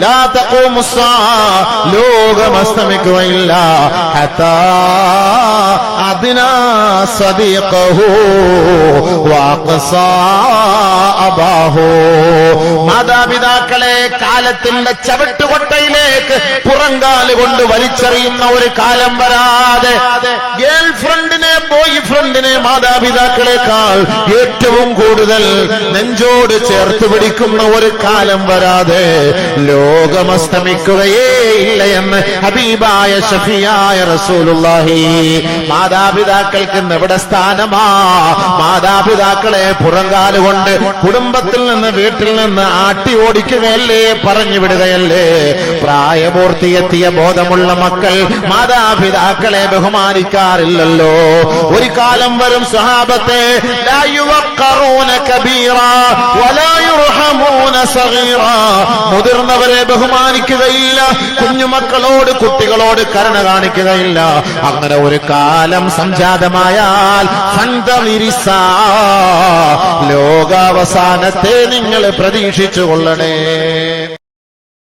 ലാ തഖൂമുസ്സാ ലോകം അസ്തമിക്കുകയില്ല ഹത്താ അദ്നാ സദീഖഹു വഅഖസാ അബാഹു മാതാപിതാക്കളെ കാലത്തിന്റെ ചവിട്ടുകൊട്ടയിലേക്ക് പുറങ്കാല് കൊണ്ട് വലിച്ചെറിയുന്ന ഒരു കാലം വരാതെ ഗേൾ ഫ്രണ്ടിനെ ബോയ് ഫ്രണ്ടിനെ മാതാപിതാക്കളെക്കാൾ ഏറ്റവും കൂടുതൽ നെഞ്ചോട് ചേർത്ത് പിടിക്കുന്ന ഒരു കാലം വരാതെ ലോകമസ്തമിക്കുകയേ ഇല്ല എന്ന് ഹബീബായ ഷഫിയായ റസൂലുള്ളാഹി. മാതാപിതാക്കൾക്ക് എവിടെ സ്ഥാനമാ? മാതാപിതാക്കളെ പുറങ്കാലുകൊണ്ട് കുടുംബത്തിൽ നിന്ന് വീട്ടിൽ നിന്ന് ആട്ടി ഓടിക്കുകയല്ലേ, പറഞ്ഞു വിടുകയല്ലേ? പ്രായപൂർത്തിയെത്തിയ ബോധമുള്ള മക്കൾ മാതാപിതാക്കളെ ബഹുമാനിക്കാറില്ലല്ലോ. ഒരു കാലം വരും സഹാബത്തെ ലാ യുവഖറൂന കബീറാ വലാ യുർഹമൂന സഗീറാ. മുതിർന്നവരെ ബഹുമാനിക്കുകയില്ല, കുഞ്ഞുമക്കളോട് കുട്ടികളോട് കരുണ കാണിക്കുകയില്ല. അങ്ങനെ ഒരു കാലം സംജാതമായാൽ ലോകാവസാനത്തെ നിങ്ങൾ പ്രതീക്ഷിച്ചു കൊള്ളണേ.